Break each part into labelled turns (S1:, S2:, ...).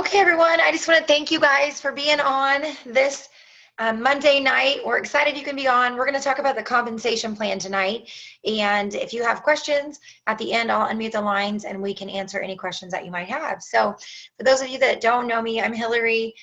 S1: Okay, everyone, I just want to thank you guys for being on this Monday night. We're excited you can be on. We're going to talk about the compensation plan tonight. And if you have questions at the end, I'll unmute the lines and we can answer any questions that you might have. So for those of you that don't know me, I'm Hillary.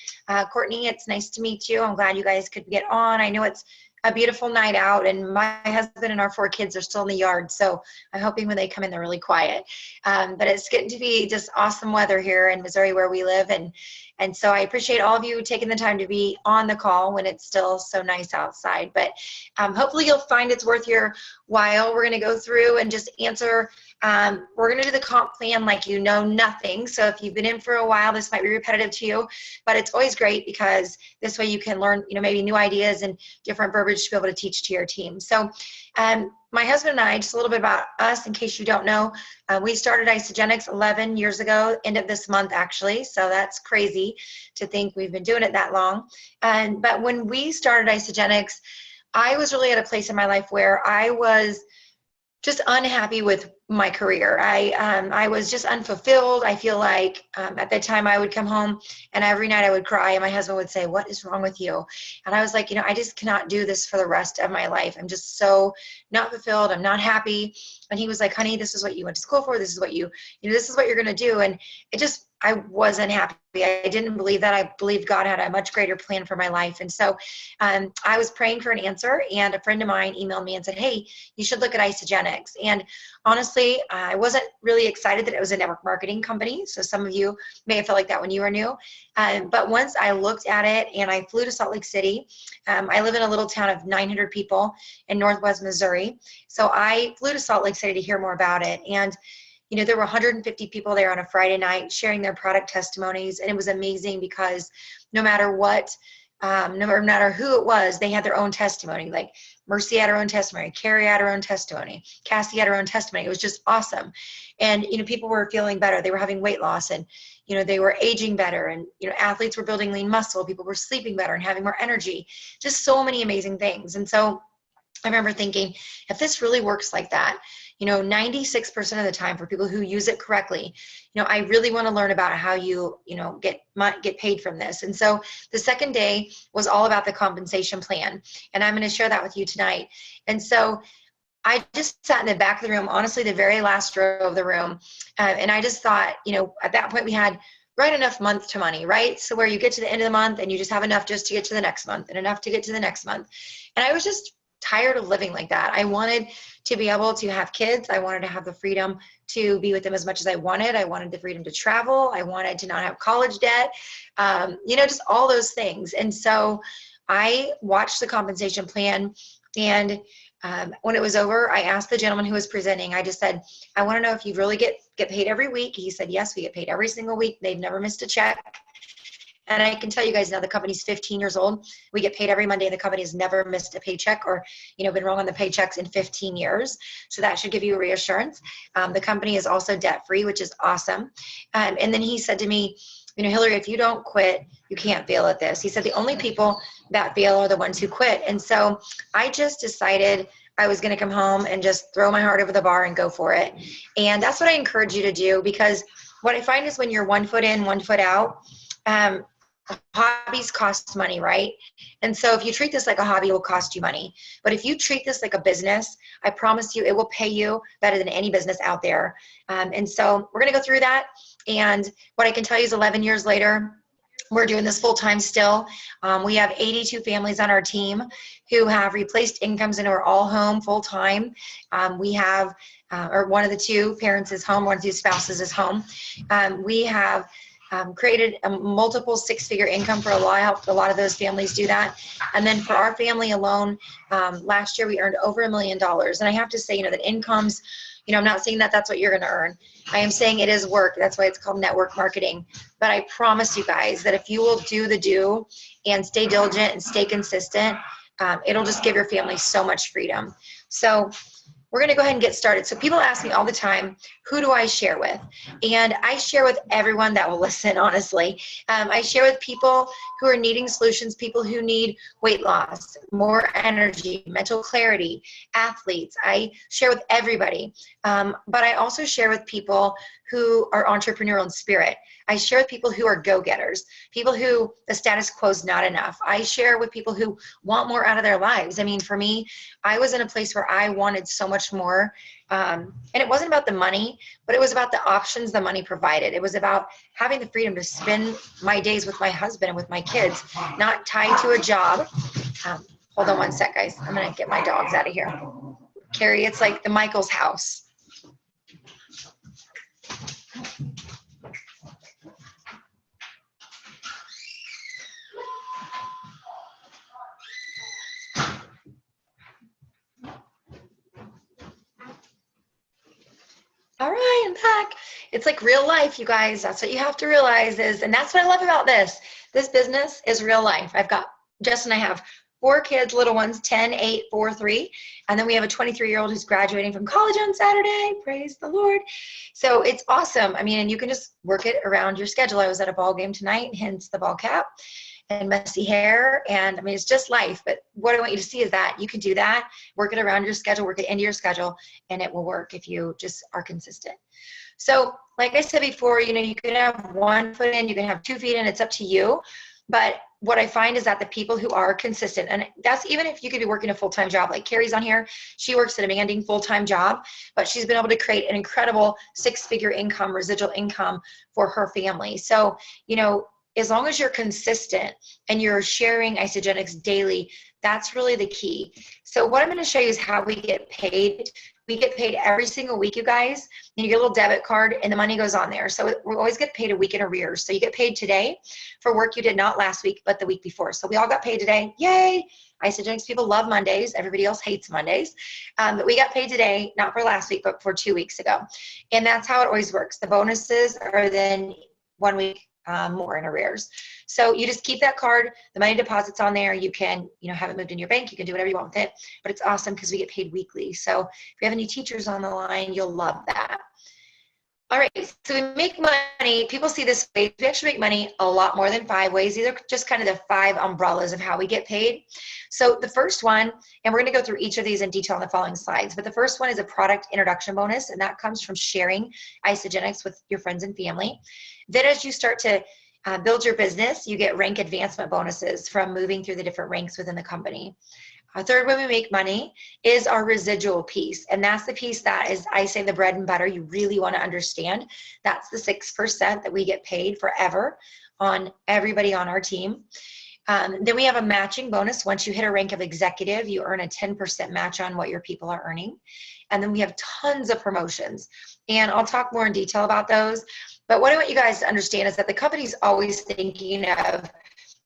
S1: Courtney, it's nice to meet you. I'm glad you guys could get on. I know it's a beautiful night out, and my husband and our 4 kids are still in the yard, so I'm hoping when they come in they're really quiet. But it's getting to be just awesome weather here in Missouri where we live, and so I appreciate all of you taking the time to be on the call when it's still so nice outside. But hopefully you'll find it's worth your while. We're going to go through and just answer. We're going to do the comp plan like you know nothing. So if you've been in for a while, this might be repetitive to you, but it's always great because this way you can learn, maybe new ideas and different verbiage to be able to teach to your team. So my husband and I, just a little bit about us in case you don't know, we started Isagenix 11 years ago, end of this month actually, so that's crazy to think we've been doing it that long. But when we started Isagenix, I was really at a place in my life where I was just unhappy with my career. I was just unfulfilled. I feel like at that time I would come home and every night I would cry and my husband would say, "What is wrong with you?" And I was like, I just cannot do this for the rest of my life. I'm just so not fulfilled. I'm not happy. And he was like, "Honey, this is what you went to school for. This is what this is what you're going to do." And I wasn't happy. I didn't believe that. I believed God had a much greater plan for my life. And so I was praying for an answer, and a friend of mine emailed me and said, "Hey, you should look at Isagenix." And honestly, I wasn't really excited that it was a network marketing company. So some of you may have felt like that when you were new. But once I looked at it and I flew to Salt Lake City, I live in a little town of 900 people in Northwest Missouri. So I flew to Salt Lake City to hear more about it. And there were 150 people there on a Friday night sharing their product testimonies. And it was amazing because no matter what, no matter who it was, they had their own testimony. Like Mercy had her own testimony, Carrie had her own testimony, Cassie had her own testimony. It was just awesome. And, people were feeling better. They were having weight loss, and, they were aging better, and, athletes were building lean muscle. People were sleeping better and having more energy, just so many amazing things. And so I remember thinking, if this really works like that, 96% of the time for people who use it correctly, I really want to learn about how you, get paid from this. And so the second day was all about the compensation plan. And I'm going to share that with you tonight. And so I just sat in the back of the room, honestly, the very last row of the room. And I just thought, at that point we had right enough month to money, right? So where you get to the end of the month and you just have enough just to get to the next month and enough to get to the next month. And I was just tired of living like that. I wanted to be able to have kids. I wanted to have the freedom to be with them as much as I wanted. I wanted the freedom to travel. I wanted to not have college debt, just all those things. And so I watched the compensation plan, and when it was over, I asked the gentleman who was presenting, I just said, "I want to know if you really get paid every week." He said, "Yes, we get paid every single week. They've never missed a check." And I can tell you guys now, the company's 15 years old. We get paid every Monday, and the company has never missed a paycheck or, been wrong on the paychecks in 15 years. So that should give you a reassurance. The company is also debt-free, which is awesome. And then he said to me, "Hillary, if you don't quit, you can't fail at this." He said, "The only people that fail are the ones who quit." And so I just decided I was going to come home and just throw my heart over the bar and go for it. And that's what I encourage you to do, because what I find is when you're 1 foot in, 1 foot out, hobbies cost money, right? And so if you treat this like a hobby, it will cost you money. But if you treat this like a business, I promise you it will pay you better than any business out there. And so we're going to go through that. And what I can tell you is 11 years later, we're doing this full time still. We have 82 families on our team who have replaced incomes and are all home full time. We have, or one of the 2 parents is home, one of the 2 spouses is home. We have created a multiple 6-figure income for a lot of those families do that. And then for our family alone, last year we earned over $1 million. And I have to say, that incomes, I'm not saying that that's what you're going to earn. I am saying it is work. That's why it's called network marketing. But I promise you guys that if you will do the do and stay diligent and stay consistent, it'll just give your family so much freedom. So we're going to go ahead and get started. So people ask me all the time, who do I share with? And I share with everyone that will listen, honestly. I share with people who are needing solutions, people who need weight loss, more energy, mental clarity, athletes. I share with everybody. But I also share with people who are entrepreneurial in spirit. I share with people who are go-getters, people who the status quo is not enough. I share with people who want more out of their lives. I mean, for me, I was in a place where I wanted so much more. And it wasn't about the money, but it was about the options the money provided. It was about having the freedom to spend my days with my husband and with my kids, not tied to a job. Hold on one sec, guys. I'm going to get my dogs out of here. Carrie, it's like the Michael's house. All right, I'm back. It's like real life, you guys. That's what you have to realize is, and that's what I love about this. This business is real life. I've got, Jess and I have 4 kids, little ones, 10, 8, 4, 3. And then we have a 23-year-old who's graduating from college on Saturday. Praise the Lord. So it's awesome. I mean, and you can just work it around your schedule. I was at a ball game tonight, hence the ball cap and messy hair. And I mean, it's just life. But what I want you to see is that you can do that, work it around your schedule, work it into your schedule, and it will work if you just are consistent. So like I said before, you know, you can have 1 foot in, you can have 2 feet in, it's up to you. But what I find is that the people who are consistent, and that's even if you could be working a full-time job, like Carrie's on here, she works a demanding full-time job, but she's been able to create an incredible 6-figure income, residual income for her family. So, you know, as long as you're consistent and you're sharing Isagenix daily, that's really the key. So what I'm going to show you is how we get paid. We get paid every single week, you guys. And you get a little debit card and the money goes on there. So we always get paid a week in arrears. So you get paid today for work you did not last week, but the week before. So we all got paid today. Yay! Isagenix people love Mondays. Everybody else hates Mondays. But we got paid today, not for last week, but for 2 weeks ago. And that's how it always works. The bonuses are then 1 week more in arrears. So you just keep that card, the money deposits on there. You can, you know, have it moved in your bank. You can do whatever you want with it, but it's awesome because we get paid weekly. So if you have any teachers on the line, you'll love that. All right, so we make money. People see this way. We actually make money a lot more than 5 ways. These are just kind of the 5 umbrellas of how we get paid. So the first one, and we're going to go through each of these in detail in the following slides, but the first one is a product introduction bonus, and that comes from sharing Isagenix with your friends and family. Then as you start to build your business, you get rank advancement bonuses from moving through the different ranks within the company. Our third way we make money is our residual piece. And that's the piece that is, I say, the bread and butter you really want to understand. That's the 6% that we get paid forever on everybody on our team. Then we have a matching bonus. Once you hit a rank of executive, you earn a 10% match on what your people are earning. And then we have tons of promotions. And I'll talk more in detail about those. But what I want you guys to understand is that the company's always thinking of,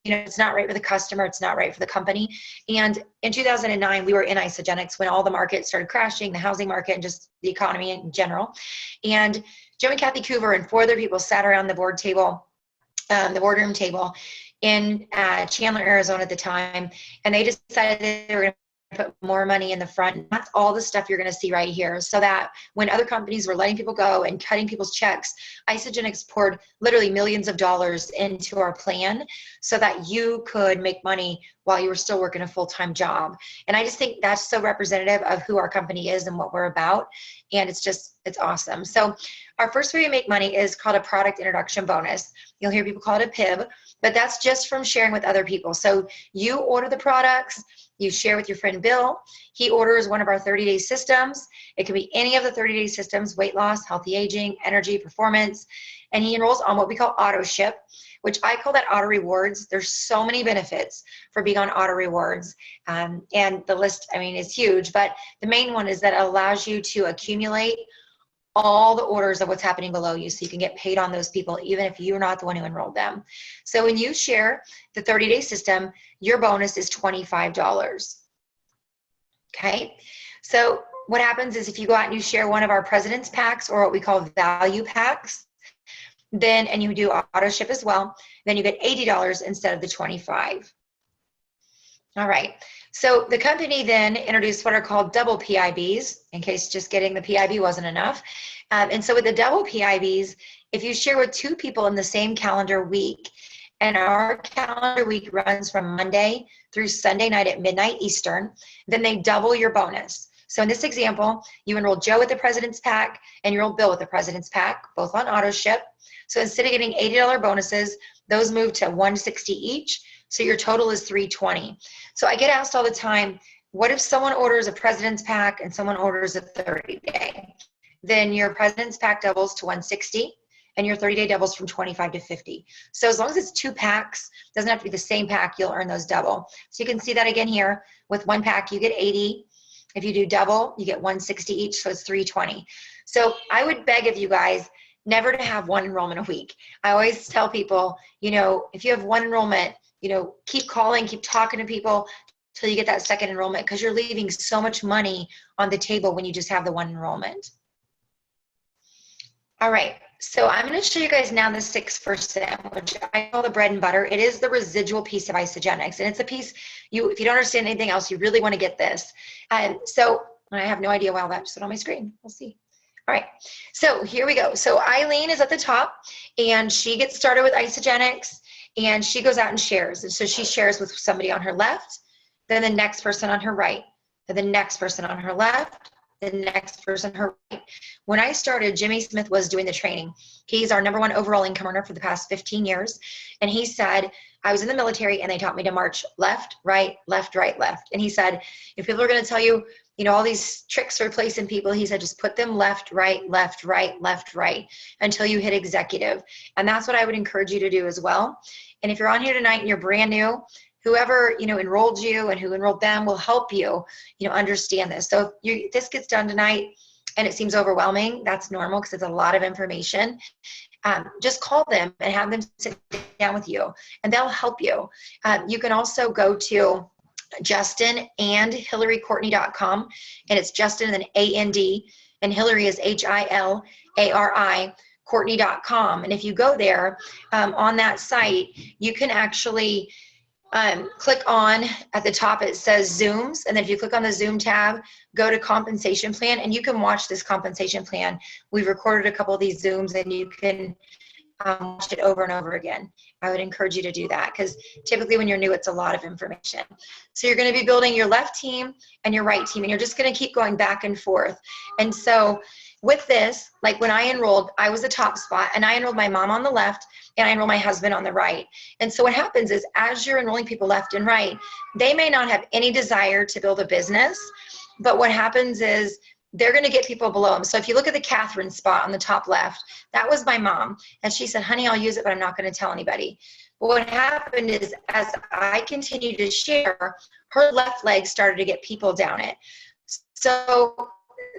S1: you know, it's not right for the customer, it's not right for the company. And in 2009, we were in Isagenix when all the market started crashing, the housing market and just the economy in general. And Jim and Kathy Coover and 4 other people sat around the board table, the boardroom table in Chandler, Arizona at the time, and they decided they were going to put more money in the front. And that's all the stuff you're going to see right here. So that when other companies were letting people go and cutting people's checks, Isagenix poured literally millions of dollars into our plan so that you could make money while you were still working a full-time job. And I just think that's so representative of who our company is and what we're about. And it's awesome. So our first way to make money is called a product introduction bonus. You'll hear people call it a PIB, but that's just from sharing with other people. So you order the products, you share with your friend Bill. He orders one of our 30-day systems. It can be any of the 30-day systems: weight loss, healthy aging, energy, performance. And he enrolls on what we call auto ship, which I call that auto rewards. There's so many benefits for being on auto rewards. And the list, I mean, is huge, but the main one is that it allows you to accumulate all the orders of what's happening below you, so you can get paid on those people even if you're not the one who enrolled them. So when you share the 30-day system, your bonus is $25. Okay, so what happens is if you go out and you share one of our President's Packs, or what we call value packs, then, and you do auto ship as well, then you get $80 instead of the $25. All right. So the company then introduced what are called double PIBs, in case just getting the PIB wasn't enough. And so with the double PIBs, if you share with two people in the same calendar week, and our calendar week runs from Monday through Sunday night at midnight Eastern, then they double your bonus. So in this example, you enrolled Joe with the President's Pack and you enrolled Bill with the President's Pack, both on auto ship. So instead of getting $80 bonuses, those move to $160 each. So your total is $320. So I get asked all the time, what if someone orders a President's Pack and someone orders a 30-day? Then your President's Pack doubles to $160 and your 30-day doubles from $25 to $50. So as long as it's 2 packs, doesn't have to be the same pack, you'll earn those double. So you can see that again here. With 1 pack, you get 80. If you do double, you get $160 each, so it's $320. So I would beg of you guys never to have 1 enrollment a week. I always tell people, if you have 1 enrollment, keep calling, keep talking to people till you get that second enrollment, because you're leaving so much money on the table when you just have the 1 enrollment. All right, so I'm going to show you guys now the 6%, which I call the bread and butter. It is the residual piece of Isogenics, and it's a piece if you don't understand anything else, you really want to get this. So I have no idea why that just went on my screen. We'll see. All right, so here we go. So Eileen is at the top, and she gets started with Isogenics, and she goes out and shares. And so she shares with somebody on her left, then the next person on her right, then the next person on her left, the next person her right. When I started, Jimmy Smith was doing the training. He's our #1 overall income earner for the past 15 years. And he said, I was in the military and they taught me to march left, right, left, right, left. And he said, if people are going to tell you, all these tricks for replacing people, he said, just put them left, right, left, right, left, right, until you hit executive. And that's what I would encourage you to do as well. And if you're on here tonight and you're brand new, whoever, enrolled you and who enrolled them will help you, understand this. So if this gets done tonight and it seems overwhelming, that's normal because it's a lot of information. Just call them and have them sit down with you and they'll help you. You can also go to JustinandHillaryCourtney.com, and it's Justin and then A-N-D, and Hillary is H-I-L-A-R-I, Courtney.com. And if you go there on that site, you can actually click on, at the top it says Zooms, and then if you click on the Zoom tab, go to compensation plan, and you can watch this compensation plan. We've recorded a couple of these Zooms, and you can watch it over and over again. I would encourage you to do that, because typically when you're new, it's a lot of information. So you're going to be building your left team and your right team, and you're just going to keep going back and forth. And so with this, like when I enrolled, I was the top spot, and I enrolled my mom on the left, and I enroll my husband on the right. And so what happens is, as you're enrolling people left and right, they may not have any desire to build a business, but what happens is they're going to get people below them. So if you look at the Catherine spot on the top left, that was my mom. And she said, honey, I'll use it, but I'm not going to tell anybody. But what happened is, as I continued to share, her left leg started to get people down it. So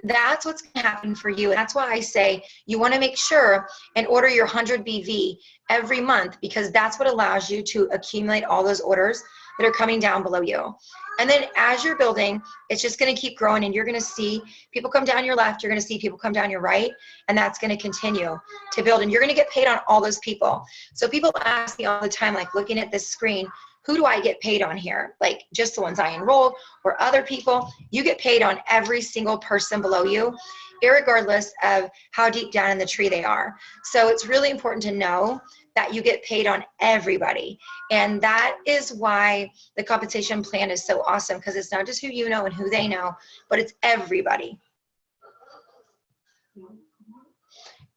S1: that's what's going to happen for you. And that's why I say you want to make sure and order your 100 BV every month, because that's what allows you to accumulate all those orders that are coming down below you. And then as you're building, it's just going to keep growing, and you're going to see people come down your left, you're going to see people come down your right, and that's going to continue to build, and you're going to get paid on all those people. So people ask me all the time, like looking at this screen, who do I get paid on here? Like just the ones I enrolled or other people? You get paid on every single person below you, irregardless of how deep down in the tree they are. So it's really important to know that you get paid on everybody. And that is why the compensation plan is so awesome, because it's not just who you know and who they know, but it's everybody.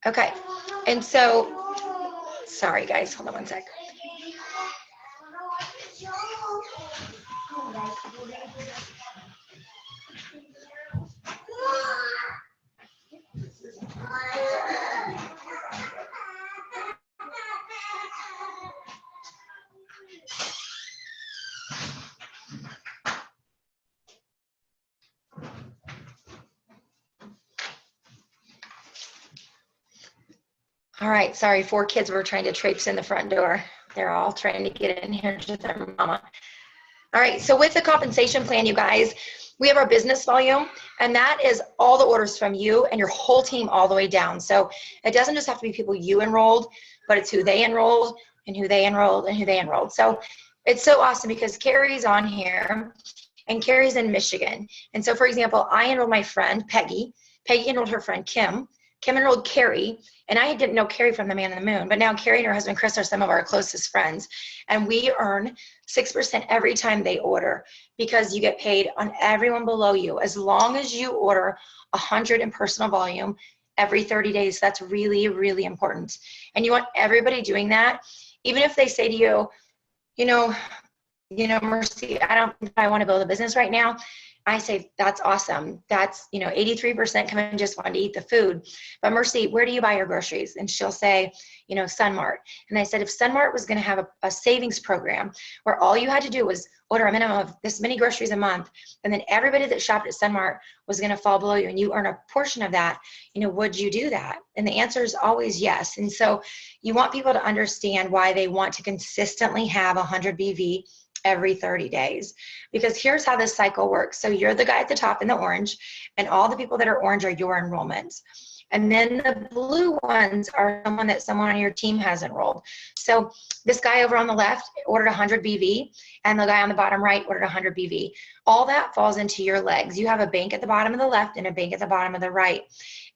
S1: Okay, and so, sorry guys, hold on one sec. All right, sorry, 4 kids were trying to traipse in the front door. They're all trying to get in here to their mama. All right, so with the compensation plan, you guys, we have our business volume, and that is all the orders from you and your whole team all the way down. So it doesn't just have to be people you enrolled, but it's who they enrolled and who they enrolled and who they enrolled. So It's so awesome because Carrie's on here, and Carrie's in Michigan. And so, for example, I enrolled my friend, Peggy. Peggy enrolled her friend, Kim. Kim enrolled Carrie, and I didn't know Carrie from the Man in the Moon, but now Carrie and her husband, Chris, are some of our closest friends. And we earn 6% every time they order because you get paid on everyone below you as long as you order 100 in personal volume every 30 days. That's really, really important. And you want everybody doing that, even if they say to you, Mercy, I don't think I want to build a business right now. I say, that's awesome. That's, 83% come in and just want to eat the food. But Mercy, where do you buy your groceries? And she'll say, Sunmart. And I said, if Sunmart was going to have a savings program where all you had to do was order a minimum of this many groceries a month, and then everybody that shopped at Sunmart was going to fall below you and you earn a portion of that, would you do that? And the answer is always yes. And so you want people to understand why they want to consistently have 100 BV every 30 days, because here's how this cycle works. So you're the guy at the top in the orange, and all the people that are orange are your enrollments. And then the blue ones are someone on your team has enrolled. So this guy over on the left ordered 100 BV, and the guy on the bottom right ordered 100 BV. All that falls into your legs. You have a bank at the bottom of the left and a bank at the bottom of the right.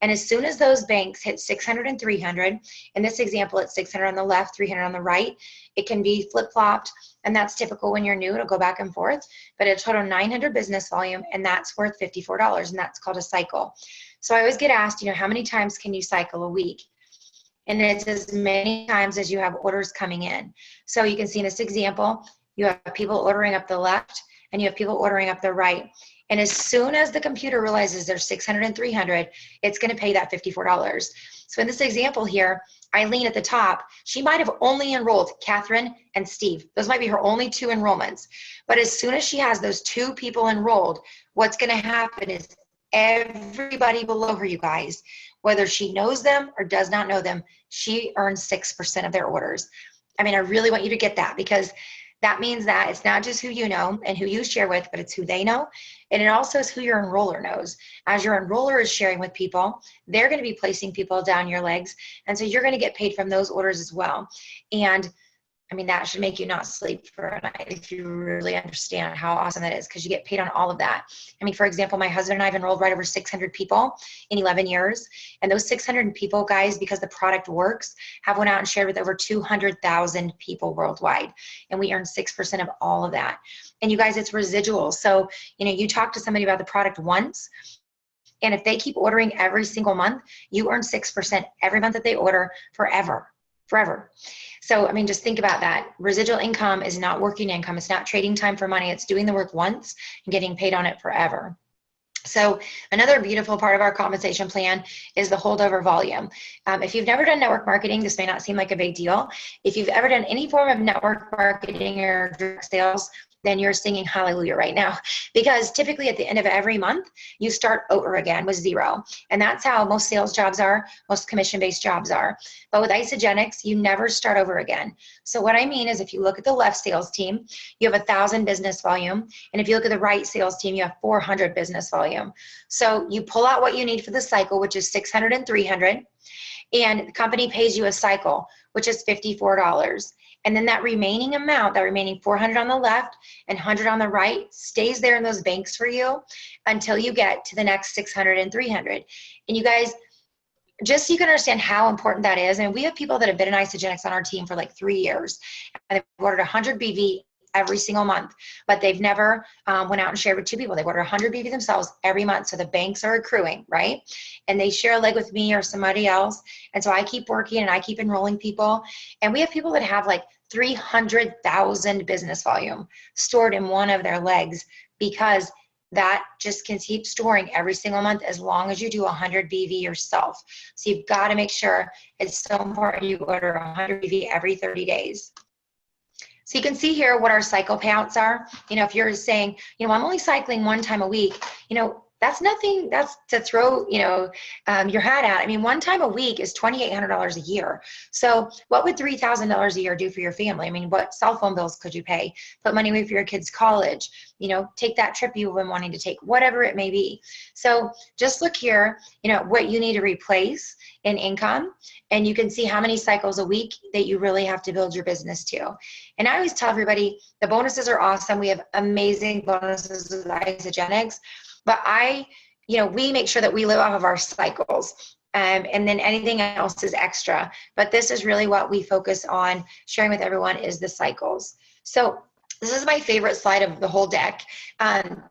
S1: And as soon as those banks hit 600 and 300, in this example, it's 600 on the left, 300 on the right, it can be flip-flopped, and that's typical when you're new. It'll go back and forth, but a total 900 business volume, and that's worth $54, and that's called a cycle. So I always get asked, how many times can you cycle a week? And it's as many times as you have orders coming in. So you can see in this example, you have people ordering up the left, and you have people ordering up the right. And as soon as the computer realizes there's 600 and 300, it's going to pay that $54. So in this example here, Eileen at the top, she might have only enrolled Catherine and Steve. Those might be her only 2 enrollments. But as soon as she has those 2 people enrolled, what's going to happen is everybody below her, you guys, whether she knows them or does not know them, she earns 6% of their orders. I mean, I really want you to get that, because that means that it's not just who you know and who you share with, but it's who they know. And it also is who your enroller knows. As your enroller is sharing with people, they're going to be placing people down your legs. And so you're going to get paid from those orders as well. And I mean, that should make you not sleep for a night if you really understand how awesome that is, because you get paid on all of that. I mean, for example, my husband and I have enrolled right over 600 people in 11 years. And those 600 people, guys, because the product works, have went out and shared with over 200,000 people worldwide. And we earn 6% of all of that. And you guys, it's residual. So, you talk to somebody about the product once, and if they keep ordering every single month, you earn 6% every month that they order forever. So, I mean, just think about that. Residual income is not working income. It's not trading time for money. It's doing the work once and getting paid on it forever. So another beautiful part of our compensation plan is the holdover volume. If you've never done network marketing, this may not seem like a big deal. If you've ever done any form of network marketing or direct sales, then you're singing hallelujah right now, because typically at the end of every month, you start over again with 0. And that's how most sales jobs are, most commission-based jobs are. But with Isagenix, you never start over again. So what I mean is, if you look at the left sales team, you have 1,000 business volume. And if you look at the right sales team, you have 400 business volume. So you pull out what you need for the cycle, which is 600 and 300. And the company pays you a cycle, which is $54. And then that remaining amount, that remaining 400 on the left and 100 on the right, stays there in those banks for you until you get to the next 600 and 300. And you guys, just so you can understand how important that is, and we have people that have been in Isagenix on our team for like 3 years, and they've ordered 100 BV every single month, but they've never went out and shared with 2 people. They've ordered 100 BV themselves every month, so the banks are accruing, right? And they share a leg with me or somebody else, and so I keep working and I keep enrolling people, and we have people that have like 300,000 business volume stored in one of their legs, because that just can keep storing every single month as long as you do 100 BV yourself. So you've got to make sure, it's so important you order 100 BV every 30 days. So you can see here what our cycle payouts are. If you're saying, I'm only cycling 1 time a week, That's nothing, that's to throw, your hat at. I mean, one time a week is $2,800 a year. So what would $3,000 a year do for your family? I mean, what cell phone bills could you pay? Put money away for your kids' college, take that trip you've been wanting to take, whatever it may be. So just look here, what you need to replace in income, and you can see how many cycles a week that you really have to build your business to. And I always tell everybody, the bonuses are awesome. We have amazing bonuses with Isogenics, but we make sure that we live off of our cycles. And then anything else is extra. But this is really what we focus on sharing with everyone, is the cycles. So this is my favorite slide of the whole deck,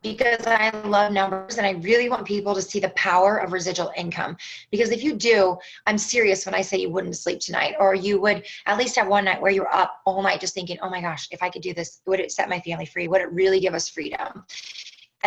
S1: because I love numbers and I really want people to see the power of residual income. Because if you do, I'm serious when I say you wouldn't sleep tonight, or you would at least have one night where you're up all night just thinking, oh my gosh, if I could do this, would it set my family free? Would it really give us freedom?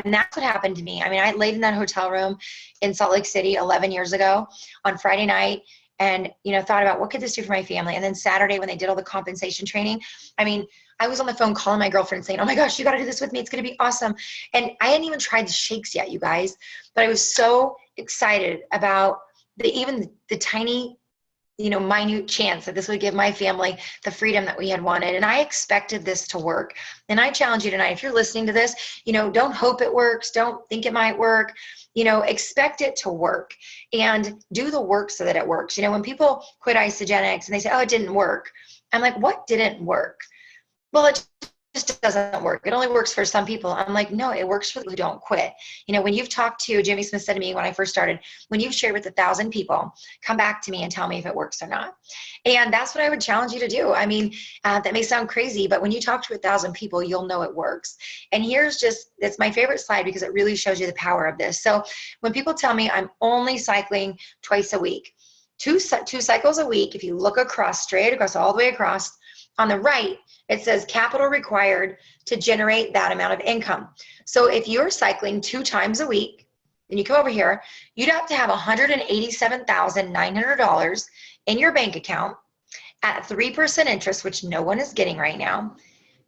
S1: And that's what happened to me. I mean, I laid in that hotel room in Salt Lake City 11 years ago on Friday night, and thought about what could this do for my family. And then Saturday, when they did all the compensation training, I mean, I was on the phone calling my girlfriend saying, oh my gosh, you got to do this with me. It's going to be awesome. And I hadn't even tried the shakes yet, you guys, but I was so excited about even the tiny, minute chance that this would give my family the freedom that we had wanted. And I expected this to work. And I challenge you tonight, if you're listening to this, don't hope it works. Don't think it might work. Expect it to work and do the work so that it works. When people quit Isogenics and they say, oh, it didn't work, I'm like, what didn't work? Well, it just doesn't work. It only works for some people. I'm like, no, it works for people who don't quit. When you've talked to, Jimmy Smith said to me when I first started, when you've shared with 1,000 people, come back to me and tell me if it works or not. And that's what I would challenge you to do. I mean, that may sound crazy, but when you talk to 1,000 people, you'll know it works. And it's my favorite slide because it really shows you the power of this. So when people tell me I'm only cycling twice a week, two cycles a week, if you look straight across, all the way across, on the right, it says capital required to generate that amount of income. So if you're cycling 2 times a week, then you come over here, you'd have to have $187,900 in your bank account at 3% interest, which no one is getting right now,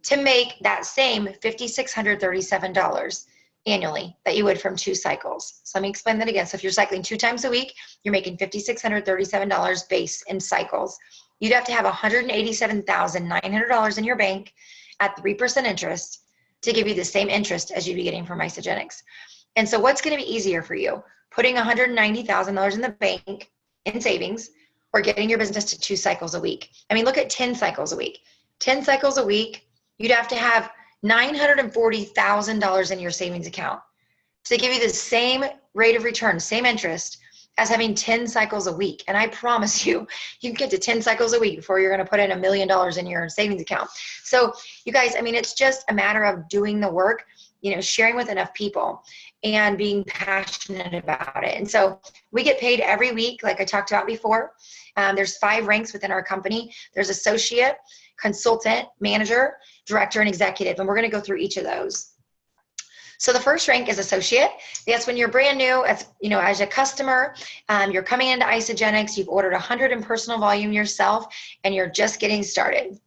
S1: to make that same $5,637 annually that you would from 2 cycles. So let me explain that again. So if you're cycling 2 times a week, you're making $5,637 base in cycles. You'd have to have $187,900 in your bank at 3% interest to give you the same interest as you'd be getting from Isogenics. And so what's going to be easier for you? Putting $190,000 in the bank in savings, or getting your business to 2 cycles a week? I mean, look at 10 cycles a week. 10 cycles a week, you'd have to have $940,000 in your savings account to give you the same rate of return, same interest, as having 10 cycles a week. And I promise you, you can get to 10 cycles a week before you're going to put in $1 million in your savings account. So you guys, I mean, it's just a matter of doing the work, sharing with enough people and being passionate about it. And so we get paid every week, like I talked about before. There's 5 ranks within our company. There's associate, consultant, manager, director, and executive. And we're going to go through each of those. So the first rank is associate. That's when you're brand new, as a customer, you're coming into Isogenics, you've ordered 100 in personal volume yourself, and you're just getting started.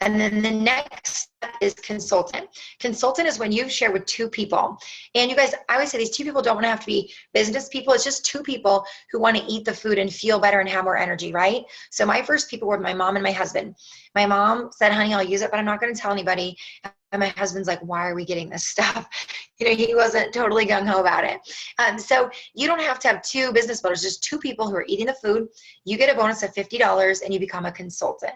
S1: And then the next step is consultant. Consultant is when you've shared with 2 people. And you guys, I always say these 2 people don't want to have to be business people. It's just 2 people who want to eat the food and feel better and have more energy, right? So my first people were my mom and my husband. My mom said, honey, I'll use it, but I'm not going to tell anybody. And my husband's like, why are we getting this stuff? He wasn't totally gung-ho about it. So you don't have to have 2 business builders, just 2 people who are eating the food. You get a bonus of $50 and you become a consultant.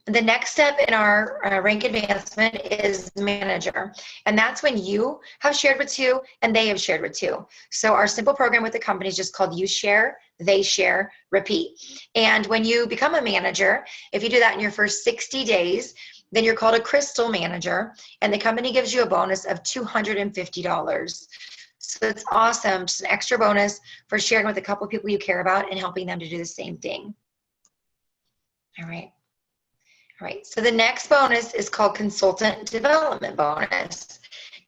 S1: The next step in our rank advancement is manager. And that's when you have shared with 2 and they have shared with 2. So our simple program with the company is just called You Share, They Share, Repeat. And when you become a manager, if you do that in your first 60 days, then you're called a crystal manager, and the company gives you a bonus of $250. So it's awesome, just an extra bonus for sharing with a couple of people you care about and helping them to do the same thing. All right. So the next bonus is called consultant development bonus.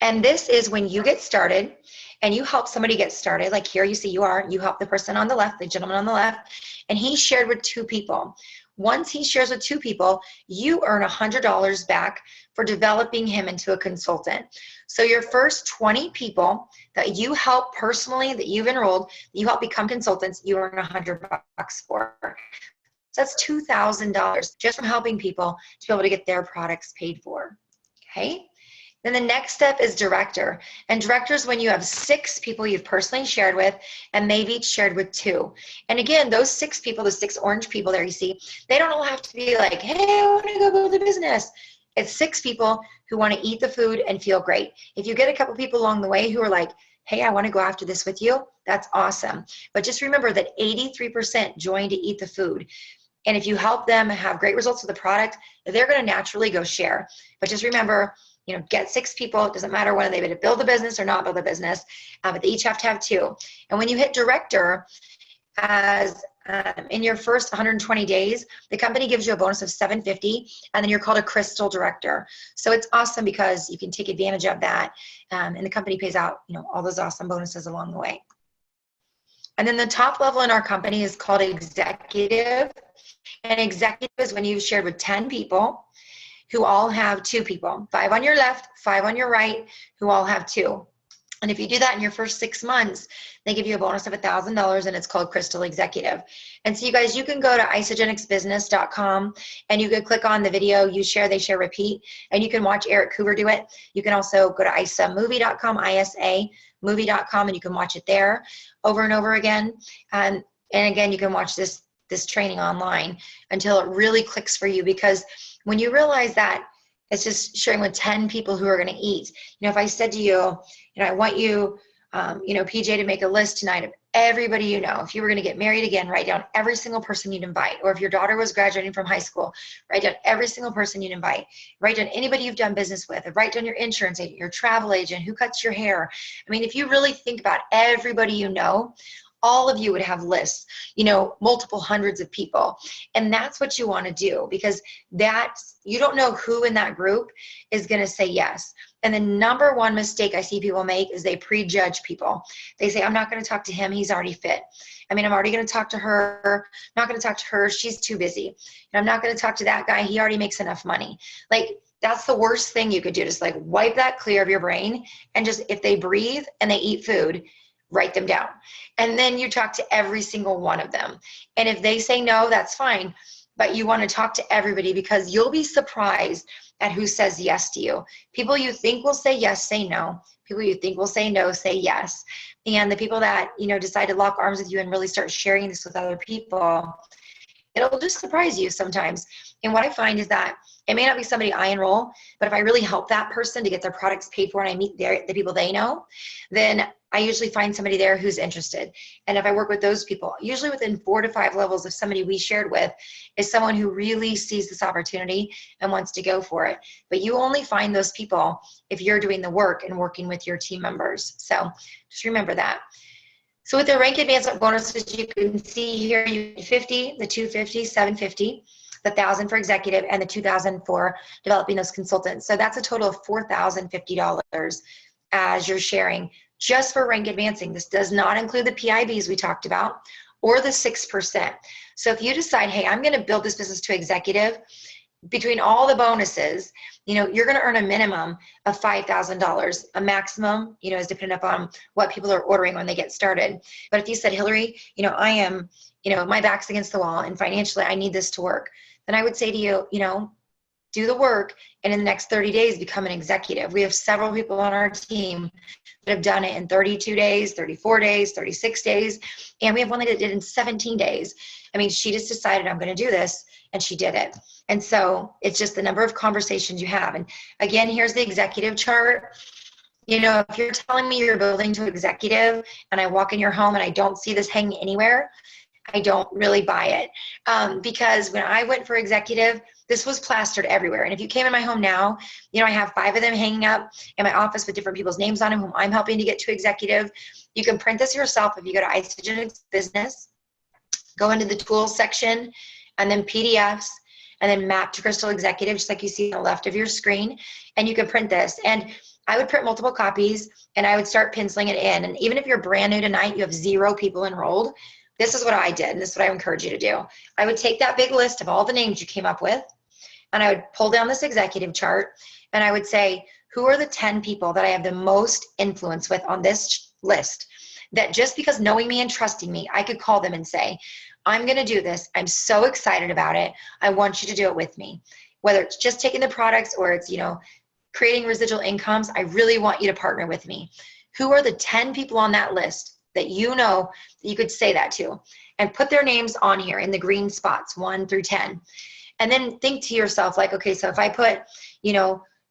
S1: And this is when you get started and you help somebody get started. Like here you see you help the person on the left, the gentleman on the left, and he shared with 2 people. once he shares with 2 people, you earn $100 back for developing him into a consultant. So your first 20 people that you help personally, that you've enrolled, that you help become consultants, you earn $100 for. So that's $2,000 just from helping people to be able to get their products paid for. Okay. Then the next step is director. And director is when you have 6 people you've personally shared with, and they've each shared with 2. And again, those 6 people, the 6 orange people there you see, they don't all have to be like, hey, I want to go build a business. It's 6 people who want to eat the food and feel great. If you get a couple people along the way who are like, hey, I want to go after this with you, that's awesome. But just remember that 83% join to eat the food. And if you help them have great results with the product, they're going to naturally go share. But just remember, get 6 people. It doesn't matter whether they would build a business or not build a business, but they each have to have 2. And when you hit director, as in your first 120 days, the company gives you a bonus of $750, and then you're called a crystal director. So it's awesome because you can take advantage of that, and the company pays out, all those awesome bonuses along the way. And then the top level in our company is called executive. And executive is when you've shared with 10 people who all have 2 people, 5 on your left, 5 on your right, who all have 2. And if you do that in your first 6 months, they give you a bonus of $1,000, and it's called Crystal Executive. And so you guys, you can go to isogenicsbusiness.com, and you can click on the video, you share, they share, repeat, and you can watch Eric Coover do it. You can also go to isamovie.com, ISAmovie.com, and you can watch it there over and over again. And again, you can watch this training online until it really clicks for you, because when you realize that it's just sharing with 10 people who are going to eat. If I said to you, I want you, PJ, to make a list tonight of everybody you know. If you were going to get married again, write down every single person you'd invite. Or if your daughter was graduating from high school, write down every single person you'd invite. Write down anybody you've done business with. Write down your insurance agent, your travel agent, who cuts your hair. I mean, if you really think about everybody you know, all of you would have lists, multiple hundreds of people. And that's what you want to do, because you don't know who in that group is going to say yes. And the number one mistake I see people make is they prejudge people. They say, I'm not going to talk to him. He's already fit. I'm already going to talk to her. I'm not going to talk to her. She's too busy. And I'm not going to talk to that guy. He already makes enough money. That's the worst thing you could do. Just wipe that clear of your brain, and just, if they breathe and they eat food, write them down. And then you talk to every single one of them. And if they say no, that's fine. But you want to talk to everybody, because you'll be surprised at who says yes to you. People you think will say yes, say no. People you think will say no, say yes. And the people that, decide to lock arms with you and really start sharing this with other people, it'll just surprise you sometimes. And what I find is that it may not be somebody I enroll, but if I really help that person to get their products paid for and I meet the people they know, then I usually find somebody there who's interested. And if I work with those people, usually within 4 to 5 levels of somebody we shared with is someone who really sees this opportunity and wants to go for it. But you only find those people if you're doing the work and working with your team members. So just remember that. So with the rank advancement bonuses, you can see here, you get 50, the 250, 750, the 1,000 for executive, and the 2,000 for developing those consultants. So that's a total of $4,050 as you're sharing just for rank advancing. This does not include the PIBs we talked about or the 6%. So if you decide, hey, I'm going to build this business to executive, between all the bonuses, you're going to earn a minimum of $5,000. A maximum, is dependent upon what people are ordering when they get started. But if you said, Hillary, I am, my back's against the wall and financially I need this to work, then I would say to you, do the work, and in the next 30 days, become an executive. We have several people on our team that have done it in 32 days, 34 days, 36 days, and we have one that did it in 17 days. She just decided, I'm going to do this, and she did it. And so it's just the number of conversations you have. And again, here's the executive chart. If you're telling me you're building to executive and I walk in your home and I don't see this hanging anywhere, I don't really buy it. Because when I went for executive, this was plastered everywhere. And if you came in my home now, I have 5 of them hanging up in my office with different people's names on them whom I'm helping to get to executive. You can print this yourself if you go to Isogenics Business, go into the tools section, and then PDFs, and then map to Crystal Executive, just like you see on the left of your screen. And you can print this. And I would print multiple copies, and I would start penciling it in. And even if you're brand new tonight, you have 0 people enrolled, this is what I did, and this is what I encourage you to do. I would take that big list of all the names you came up with, and I would pull down this executive chart, and I would say, who are the 10 people that I have the most influence with on this list, that just because knowing me and trusting me, I could call them and say, I'm going to do this. I'm so excited about it. I want you to do it with me. Whether it's just taking the products or it's, creating residual incomes, I really want you to partner with me. Who are the 10 people on that list that that you could say that to, and put their names on here in the green spots, 1 through 10. And then think to yourself, like, okay, so if I put,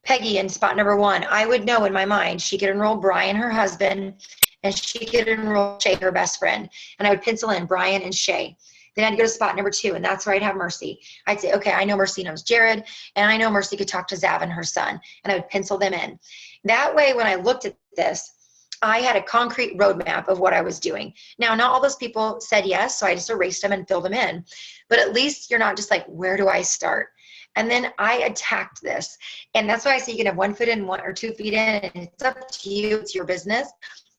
S1: Peggy in spot number 1, I would know in my mind she could enroll Brian, her husband, and she could enroll Shay, her best friend. And I would pencil in Brian and Shay. Then I'd go to spot number 2, and that's where I'd have Mercy. I'd say, okay, I know Mercy knows Jared, and I know Mercy could talk to Zav and her son, and I would pencil them in. That way, when I looked at this, I had a concrete roadmap of what I was doing. Now, not all those people said yes, so I just erased them and filled them in. But at least you're not just like, where do I start? And then I attacked this. And that's why I say you can have 1 foot in, 1 or 2 feet in, and it's up to you, it's your business.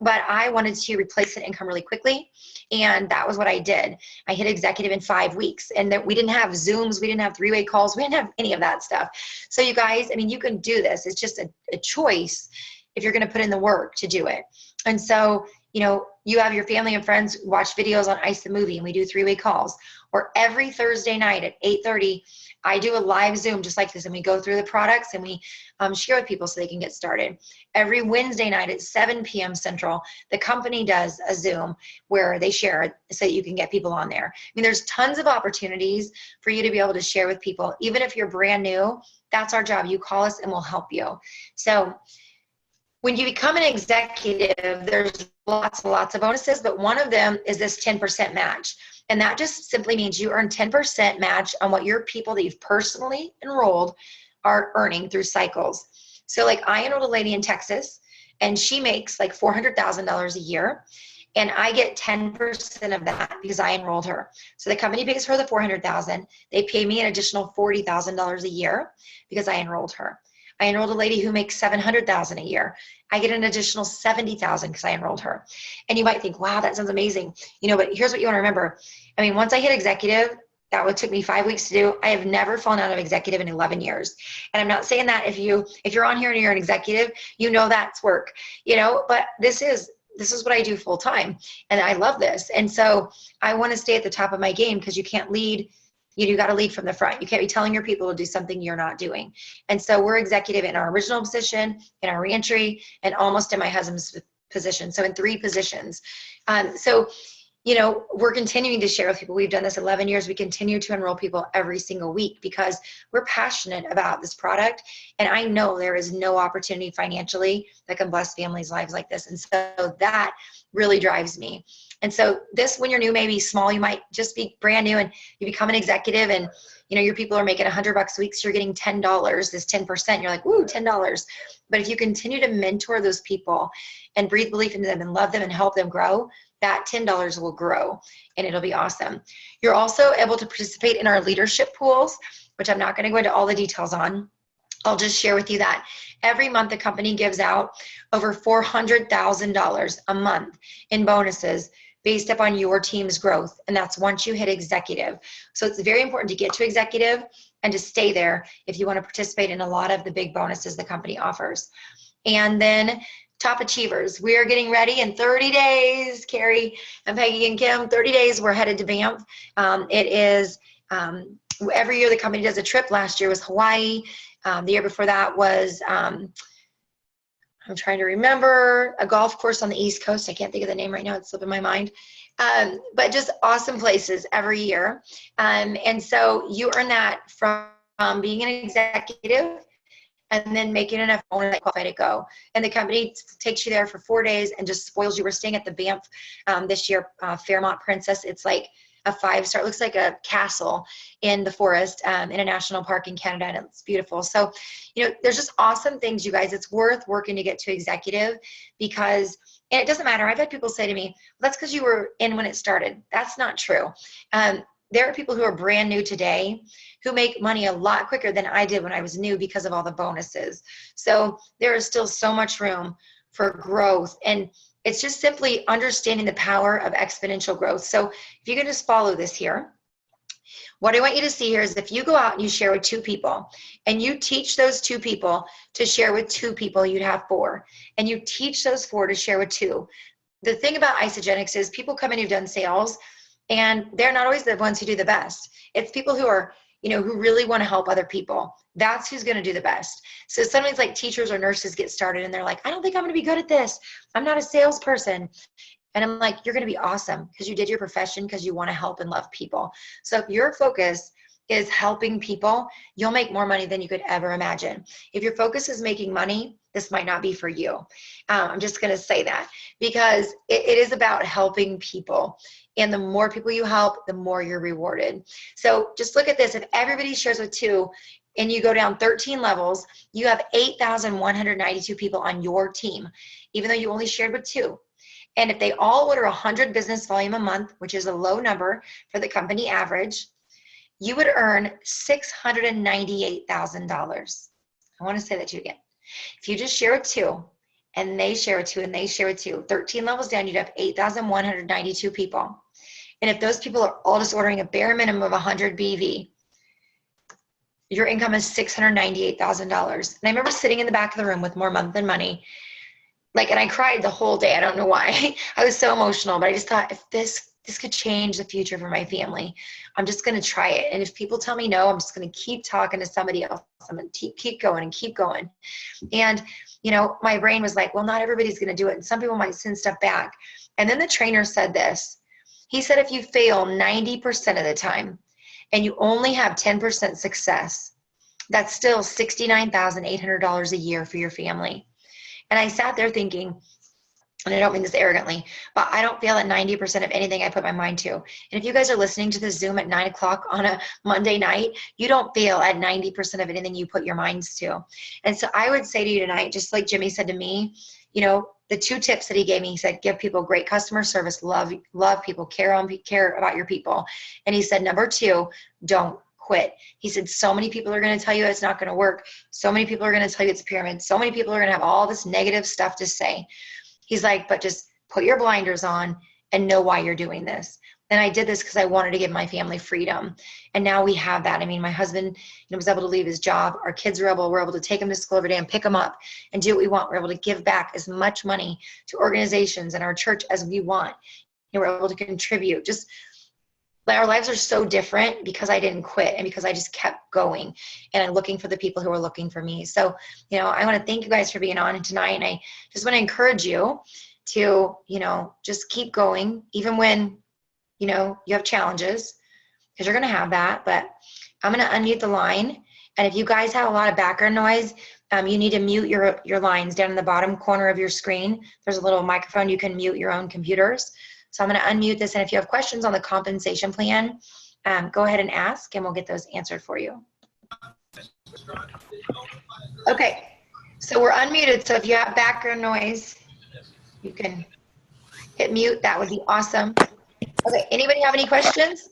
S1: But I wanted to replace an income really quickly, and that was what I did. I hit executive in 5 weeks, and that we didn't have Zooms, we didn't have 3-way calls, we didn't have any of that stuff. So you guys, you can do this. It's just a choice if you're going to put in the work to do it. And so, you have your family and friends watch videos on Ice the Movie, and we do 3-way calls. Or every Thursday night at 8:30, I do a live Zoom just like this, and we go through the products and we share with people so they can get started. Every Wednesday night at 7 p.m. Central, the company does a Zoom where they share it so that you can get people on there. There's tons of opportunities for you to be able to share with people. Even if you're brand new, that's our job. You call us and we'll help you. So when you become an executive, there's lots and lots of bonuses, but one of them is this 10% match. And that just simply means you earn 10% match on what your people that you've personally enrolled are earning through cycles. So like I enrolled a lady in Texas, and she makes like $400,000 a year, and I get 10% of that because I enrolled her. So the company pays her the $400,000. They pay me an additional $40,000 a year because I enrolled her. I enrolled a lady who makes $700,000 a year. I get an additional $70,000 because I enrolled her. And you might think, wow, that sounds amazing. But here's what you want to remember. Once I hit executive, that took me 5 weeks to do. I have never fallen out of executive in 11 years. And I'm not saying that if you're on here and you're an executive, that's work, but this is what I do full time. And I love this. And so I want to stay at the top of my game, because you can't lead. You got to lead from the front. You can't be telling your people to do something you're not doing. And so we're executive in our original position, in our reentry, and almost in my husband's position. So in 3 positions. We're continuing to share with people. We've done this 11 years. We continue to enroll people every single week because we're passionate about this product. And I know there is no opportunity financially that can bless families' lives like this. And so that really drives me. And so this, when you're new, maybe small, you might just be brand new and you become an executive, and your people are making $100 a week, so you're getting $10, this 10%, you're like, woo, $10. But if you continue to mentor those people and breathe belief into them and love them and help them grow, that $10 will grow, and it'll be awesome. You're also able to participate in our leadership pools, which I'm not going to go into all the details on. I'll just share with you that every month the company gives out over $400,000 a month in bonuses based upon your team's growth. And that's once you hit executive. So it's very important to get to executive and to stay there if you want to participate in a lot of the big bonuses the company offers. And then top achievers, we are getting ready in 30 days, Carrie and Peggy and Kim, 30 days, we're headed to Banff. It is, every year the company does a trip. Last year was Hawaii. The year before that was, I'm trying to remember, a golf course on the East Coast. I can't think of the name right now. It's slipping my mind. But just awesome places every year. And so you earn that from being an executive and then making enough money to qualify to go. And the company takes you there for 4 days and just spoils you. We're staying at the Banff this year, Fairmont Princess. It's like a 5-star, it looks like a castle in the forest in a national park in Canada, and it's beautiful. So, there's just awesome things, you guys. It's worth working to get to executive because, and it doesn't matter. I've had people say to me, well, that's because you were in when it started. That's not true. There are people who are brand new today who make money a lot quicker than I did when I was new because of all the bonuses. So there is still so much room for growth. And It's just simply understanding the power of exponential growth. So if you can just follow this here, what I want you to see here is if you go out and you share with 2 people and you teach those 2 people to share with 2 people, you'd have 4. And you teach those 4 to share with 2. The thing about Isagenix is people come in who've done sales and they're not always the ones who do the best. It's people who are, who really want to help other people. That's who's going to do the best. So sometimes like teachers or nurses get started and they're like, I don't think I'm going to be good at this. I'm not a salesperson. And I'm like, you're going to be awesome because you did your profession because you want to help and love people. So if your focus is helping people, you'll make more money than you could ever imagine. If your focus is making money, this might not be for you. I'm just going to say that because it is about helping people. And the more people you help, the more you're rewarded. So just look at this. If everybody shares with 2 and you go down 13 levels, you have 8,192 people on your team, even though you only shared with 2. And if they all order 100 business volume a month, which is a low number for the company average, you would earn $698,000. I want to say that to you again. If you just share with 2 and they share with 2 and they share with 2, 13 levels down, you'd have 8,192 people. And if those people are all just ordering a bare minimum of 100 BV, your income is $698,000. And I remember sitting in the back of the room with more month than money, and I cried the whole day. I don't know why. I was so emotional, but I just thought if this could change the future for my family, I'm just going to try it. And if people tell me no, I'm just going to keep talking to somebody else. I'm going to keep going and keep going. And, my brain was like, well, not everybody's going to do it. And some people might send stuff back. And then the trainer said this. He said, if you fail 90% of the time and you only have 10% success, that's still $69,800 a year for your family. And I sat there thinking, and I don't mean this arrogantly, but I don't fail at 90% of anything I put my mind to. And if you guys are listening to this Zoom at 9 o'clock on a Monday night, you don't fail at 90% of anything you put your minds to. And so I would say to you tonight, just like Jimmy said to me, the 2 tips that he gave me, he said, give people great customer service, love people, care about your people. And he said, number 2, don't quit. He said, so many people are going to tell you it's not going to work. So many people are going to tell you it's a pyramid. So many people are going to have all this negative stuff to say. He's like, but just put your blinders on and know why you're doing this. And I did this because I wanted to give my family freedom. And now we have that. I mean, my husband was able to leave his job. Our kids we're able to take him to school every day and pick them up and do what we want. We're able to give back as much money to organizations and our church as we want. We're able to contribute. Just our lives are so different because I didn't quit and because I just kept going and I'm looking for the people who are looking for me. So, I want to thank you guys for being on tonight. And I just want to encourage you to, just keep going, even when, you have challenges, because you're going to have that. But I'm going to unmute the line. And if you guys have a lot of background noise, you need to mute your lines down in the bottom corner of your screen. There's a little microphone. You can mute your own computers. So I'm going to unmute this, and if you have questions on the compensation plan, go ahead and ask, and we'll get those answered for you. Okay, so we're unmuted, so if you have background noise, you can hit mute. That would be awesome. Okay, anybody have any questions?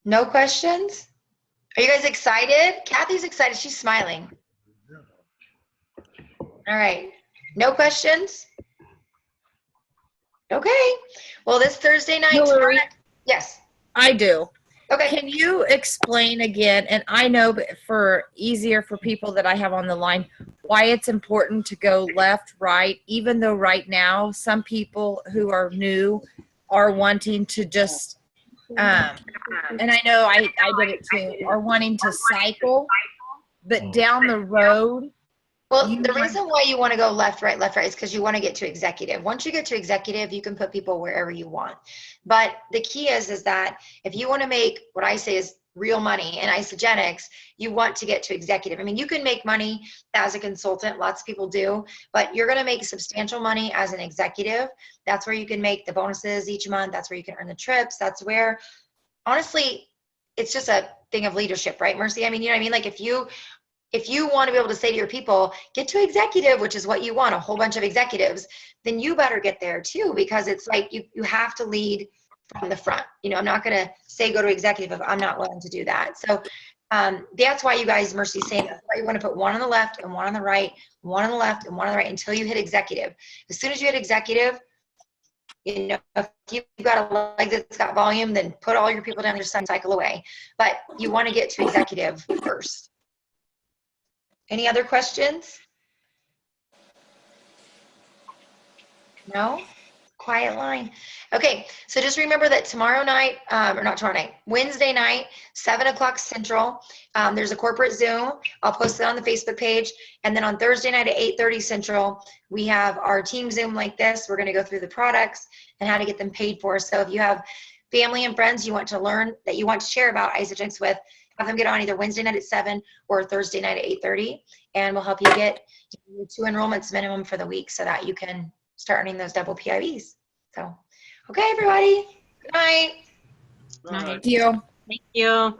S1: No questions? Are you guys excited? Kathy's excited. She's smiling. All right, no questions? Okay. Well, this Thursday night.
S2: Hillary,
S1: yes.
S2: I do.
S1: Okay.
S2: Can you explain again, and I know for easier for people that I have on the line, why it's important to go left, right, even though right now some people who are new are wanting to just, and I know I did it too, are wanting to cycle, but down the road.
S1: Well, the reason why you want to go left, right is because you want to get to executive. Once you get to executive, you can put people wherever you want. But the key is that if you want to make what I say is real money in Isagenix, you want to get to executive. I mean, you can make money as a consultant. Lots of people do, but you're going to make substantial money as an executive. That's where you can make the bonuses each month. That's where you can earn the trips. That's where, honestly, it's just a thing of leadership, right, Mercy? I mean, you know what I mean? Like if you want to be able to say to your people, get to executive, which is what you want, a whole bunch of executives, then you better get there too, because it's like you have to lead from the front. I'm not going to say go to executive if I'm not willing to do that. So That's why you guys, Mercy's saying, that's why you want to put one on the left and one on the right, one on the left and one on the right until you hit executive. As soon as you hit executive, you know, if you've got a leg that's got volume, then put all your people down your sun cycle away. But you want to get to executive first. Any other questions? No? Quiet line. Okay, so just remember that tomorrow night, or not tomorrow night, Wednesday night, 7 o'clock Central, there's a corporate Zoom. I'll post it on the Facebook page. And then on Thursday night at 8:30 Central, we have our team Zoom like this. We're going to go through the products and how to get them paid for. So if you have family and friends you want to learn, that you want to share about Isagenix with, have them get on either Wednesday night at 7 or Thursday night at 8:30, and we'll help you get 2 enrollments minimum for the week so that you can start earning those double PIVs. So, okay, everybody. Good night.
S3: Right.
S2: Thank you.
S4: Thank you.